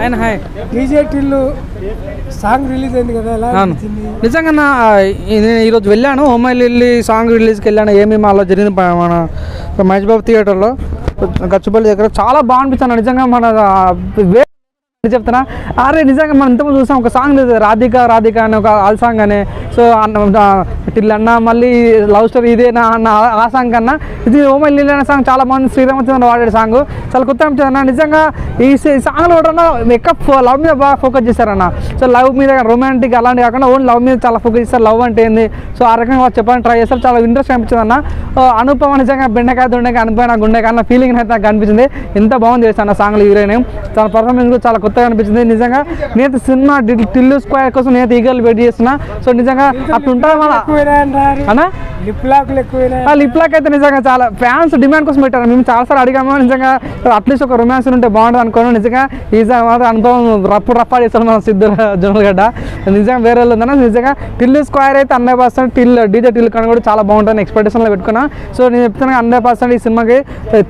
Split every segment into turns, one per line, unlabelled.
ఆయన hi
DJ Tillu song release అయింది కదా, ఎలా అనిపించింది?
నిజంగా నేను ఈరోజు వెళ్ళాను, హోమైల్ వెళ్ళి సాంగ్ రిలీజ్కి వెళ్ళాను. ఏమి మాలో జరిగింది మన మహేష్ బాబు థియేటర్లో గచ్చిపల్లి దగ్గర. చాలా బాగా అనిపించాను నిజంగా. మన చెప్తున్నా అరే నిజంగా మనం ఇంతకుముందు చూసాం ఒక సాంగ్ లేదు, రాధిక అని ఒక ఆల్ సాంగ్ అని. సో టిల్లన్న మళ్ళీ లవ్ స్టోరీ ఇదేనా అన్న ఆ సాంగ్ కన్నా ఇది హోమైల్ లిల్లీ అనే సాంగ్ చాలా బాగుంది. శ్రీరామచంద్ర వాడే సాంగ్ చాలా కొత్త అనిపించింది నిజంగా. ఈ సాంగ్లో కూడా ఎక్కువ లవ్ మీద బాగా ఫోకస్ చేశారన్న. సో లవ్ మీద రొమాంటిక్ అలాంటి కాకుండా ఓన్లీ లవ్ మీద చాలా ఫోకస్ చేస్తారు. లవ్ అంటే ఏంది, సో ఆ రకంగా చెప్పడానికి ట్రై చేస్తారు. చాలా ఇంట్రెస్ట్ అనిపించింది అన్న. అనుపమ నిజంగా బెండకాయ దొండకాయ అనుపమ నా గుండెకాయ అన్న ఫీలింగ్ అయితే నాకు అనిపించింది. ఎంత బాగుంది చేస్తాను సాంగ్లో హీరోయిన్. చాలా పర్ఫార్మెన్స్ కూడా చాలా కొత్తగా అనిపించింది నిజంగా. నేను సినిమా టిల్లు స్క్వేర్ కోసం నేను ఈగర్లు వెయిట్ చేస్తున్నా. సో నిజంగా అట్లా ఉంటుంది అన్న. లిప్ లాక్ అయితే నిజంగా చాలా ఫ్యాన్స్ డిమాండ్ కోసం పెట్టారు. మేము చాలాసార్లు అడిగాము నిజంగా, అట్లీస్ట్ ఒక రొమాన్స్ ఉంటే బాగుంటుంది అనుకోను. నిజంగా ఈజీగా అనుభవం రప్పా చేస్తాడు మన సిద్ధు జొన్నలగడ్డ. నిజంగా వేరే వాళ్ళు ఉందన్న. నిజంగా టిల్లు స్క్వేర్ అయితే 100% డీజే టిల్లు కన్నా కూడా చాలా బాగుంటుంది ఎక్స్పెక్టేషన్లో పెట్టుకున్నా. సో నేను చెప్తాను 100% ఈ సినిమాకి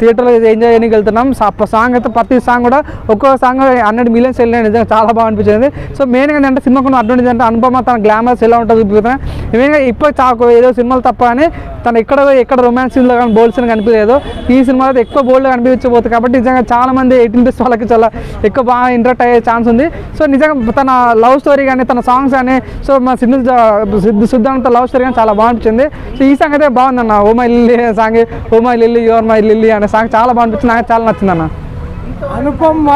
థియేటర్లో ఎంజాయ్ చేయడానికి వెళ్తున్నాం. సాంగ్ అయితే ప్రతి సాంగ్ కూడా ఒక్కొక్క సాంగ్ 100 మిలియన్స్ వెళ్ళినాయి. నిజంగా చాలా బాగా అనిపించింది. సో మెయిన్గా ఏంటంటే సినిమాకు అడ్వాంటేజ్ అంటే అనుపమ తన గ్లామర్స్ ఎలా ఉంటుంది చూపుతున్నాయి. మెయిన్గా ఇప్పుడు చాలా ఏదో సినిమాలు తప్ప అని తను ఎక్కడ రొమాన్స్ సీన్లో కానీ బోల్డ్ సీన్ కనిపించలేదు. ఈ సినిమాలో ఎక్కువ బోల్డ్గా కనిపించబోతుంది కాబట్టి నిజంగా చాలా మంది 18+ వాళ్ళకి చాలా ఎక్కువ బాగా ఇంట్రెక్ట్ అయ్యే ఛాన్స్ ఉంది. సో నిజంగా తన లవ్ స్టోరీ కానీ తన సాంగ్స్ కానీ, సో మా సిద్ధాంత లవ్ స్టోరీ కానీ చాలా బాగా అనిపించింది. సో ఈ సాంగ్ అయితే బాగుందన్న. Oh my lily song, oh my lily your my lily అనే సాంగ్ చాలా బాగా అనిపించింది. నాకు చాలా నచ్చిందన్న.
అనుపమ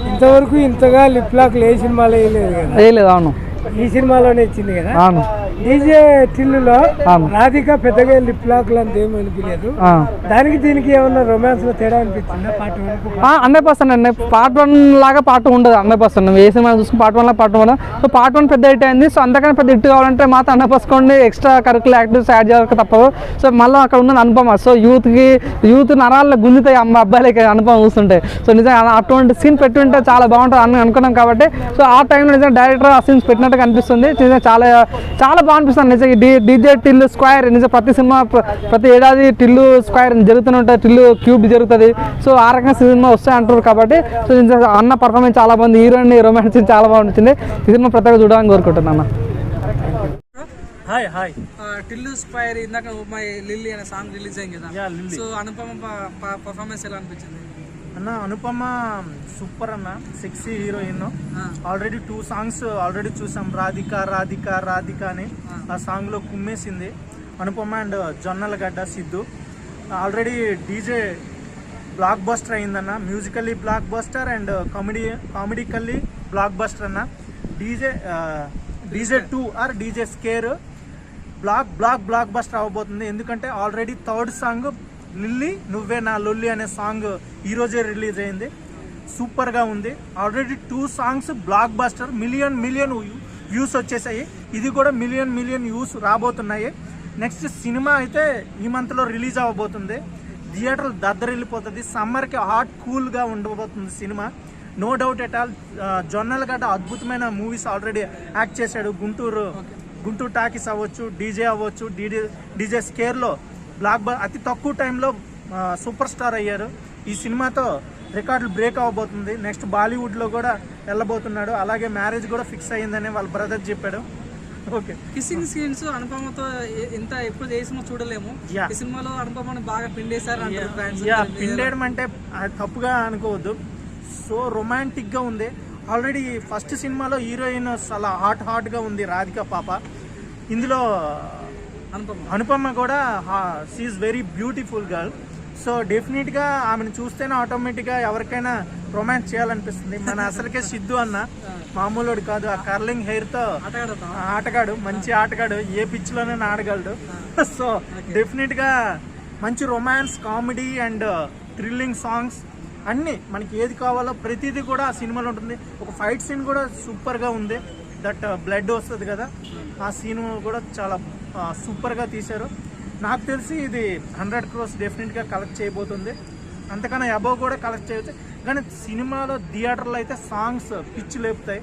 ఇంతవరకు ఇంతగా లిప్ లాక్ ఏ సినిమాలో
వేయలేదు. అవును,
ఈ సినిమాలోనే ఇచ్చింది కదా.
అవును.
డీజే టిల్లులో రాధిక పెద్దగా లిప్ లాక్ అంత ఏమి అనిపించలేదు. దానికి దీనికి ఏమన్నా రొమాన్స్ లో తేడా అనిపించిందా? పార్ట్
100% అండి. పార్ట్ 1 లాగా పార్ట్ 2 ఉండదు. 100% ఏ సినిమా చూసుకుని పార్ట్ 1 లాగా పార్ట్ 2 ఉండదు. సో పార్ట్ 1 పెద్ద హిట్ అయింది. సో అంతకన్నా పెద్ద హిట్ కావాలంటే మాత్రం 100% ఎక్స్ట్రా కరికులర్ యాక్టివిటీస్ యాడ్ చేయాలి తప్పదు. సో మళ్ళీ అక్కడ ఉన్నది అనుపమ. సో యూత్ నరాల్లో గుంజుతాయి అబ్బాయిలకి అనుపమ చూస్తుంటే. సో నిజంగా అటువంటి సీన్ పెట్టుంటే చాలా బాగుంటుంది అని అనుకున్నాం కాబట్టి, సో ఆ టైంలో నిజంగా డైరెక్టర్ ఆ సీన్స్ పెట్టినట్టుగా అనిపిస్తుంది. నిజంగా చాలా చాలా బాగా అనిపిస్తుంది నిజంగా. డీజే టిల్లు స్క్వేర్ నిజంగా ప్రతి సినిమా ప్రతి ఏడాది టిల్లు స్క్వేర్ జరుగుతూనే ఉంటుంది, టిల్లు క్యూబ్ జరుగుతుంది. సో ఆ రకంగా సినిమా వస్తాయి అంటారు కాబట్టి, సో నిజంగా అన్న పర్ఫార్మెన్స్ చాలా బాగుంది. హీరోయిన్ రొమాన్స్ చాలా బాగుంటుంది. ఈ సినిమా ప్రత్యేక చూడాలని కోరుకుంటున్నాను.
హాయ్
టిల్లు స్క్వేర్ ఇందాక మై లిల్లీ అనే సాంగ్ రిలీజ్ అయింది కదా. సో అనుపమ పర్ఫార్మెన్స్ ఎలా అనిపించింది
అన్న? అనుపమ సూపర్ అన్న, sexy heroine. Already 2 songs already చూసాం. రాధిక అని ఆ సాంగ్ లో కుమ్మేసింది Anupama and Jonnalagadda Siddhu. Already DJ blockbuster అయిందన్న. Musically blockbuster and comedically blockbuster అన్న. DJ 2 or DJ square blockbuster అవ్వబోతుంది. ఎందుకంటే ఆల్రెడీ 3rd సాంగ్ లిల్లీ నువ్వే నా లొల్లి అనే సాంగ్ ఈరోజే రిలీజ్ అయింది. సూపర్గా ఉంది. Already 2 songs block buster, million views వచ్చేసాయి. ఇది కూడా మిలియన్ వ్యూస్ రాబోతున్నాయి. నెక్స్ట్ సినిమా అయితే ఈ మంత్లో రిలీజ్ అవ్వబోతుంది. థియేటర్లు దద్దరిల్లిపోతుంది. సమ్మర్కి హాట్ కూల్గా ఉండబోతుంది సినిమా. No doubt at all. Jonnalagadda అద్భుతమైన మూవీస్ ఆల్రెడీ యాక్ట్ చేశాడు. గుంటూరు టాకీస్ అవ్వచ్చు, డీజే అవ్వచ్చు, డీజే స్కేర్లో అతి తక్కువ టైంలో సూపర్ స్టార్ అయ్యారు. ఈ సినిమాతో రికార్డులు బ్రేక్ అవ్వబోతుంది. నెక్స్ట్ బాలీవుడ్లో కూడా వెళ్ళబోతున్నాడు. అలాగే మ్యారేజ్ కూడా ఫిక్స్ అయ్యిందని వాళ్ళ బ్రదర్ చెప్పాడు. ఓకే,
కిస్సింగ్ సీన్స్ అనుపమతో ఎంత ఎప్పుడు ఏ సినిమా చూడలేము. ఈ సినిమాలో అనుపమని బాగా పిండేశారు.
పిండేయడం అంటే తప్పుగా అనుకోవద్దు. సో రొమాంటిక్గా ఉంది. ఆల్రెడీ ఫస్ట్ సినిమాలో హీరోయిన్ చాలా హాట్గా ఉంది రాధిక పాప. ఇందులో అనుపమ కూడా she is very beautiful girl. So డెఫినెట్గా ఆమెను చూస్తేనే ఆటోమేటిక్గా ఎవరికైనా రొమాన్స్ చేయాలనిపిస్తుంది. మన అసలుకే సిద్ధు అన్న మామూలుడు కాదు. ఆ కర్లింగ్ హెయిర్తో ఆటగాడు, మంచి ఆటగాడు. ఏ పిచ్లోనే ఆడగలడు. సో డెఫినెట్గా మంచి romance, comedy and thrilling songs అన్నీ మనకి ఏది కావాలో ప్రతిదీ కూడా ఆ సినిమాలో ఉంటుంది. ఒక ఫైట్ సీన్ కూడా సూపర్గా ఉంది. దట్ బ్లడ్ వస్తుంది కదా, ఆ సీన్ కూడా చాలా సూపర్గా తీశారు. నాకు తెలిసి ఇది 100 crores డెఫినెట్గా కలెక్ట్ చేయబోతుంది. అంతకన్నా అబవ్ కూడా కలెక్ట్ చేయవచ్చు. కానీ సినిమాలో థియేటర్లో అయితే సాంగ్స్ పిచ్చి లేపుతాయి.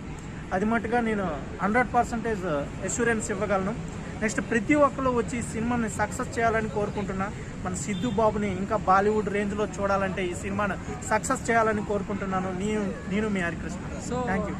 అది మట్టుగా నేను 100% అష్యూరెన్స్ ఇవ్వగలను. నెక్స్ట్ ప్రతి ఒక్కరు వచ్చి ఈ సినిమాని సక్సెస్ చేయాలని కోరుకుంటున్నా. మన సిద్ధు బాబుని ఇంకా బాలీవుడ్ రేంజ్లో చూడాలంటే ఈ సినిమాను సక్సెస్ చేయాలని కోరుకుంటున్నాను. నేను మీ హరికృష్ణ. Thank you.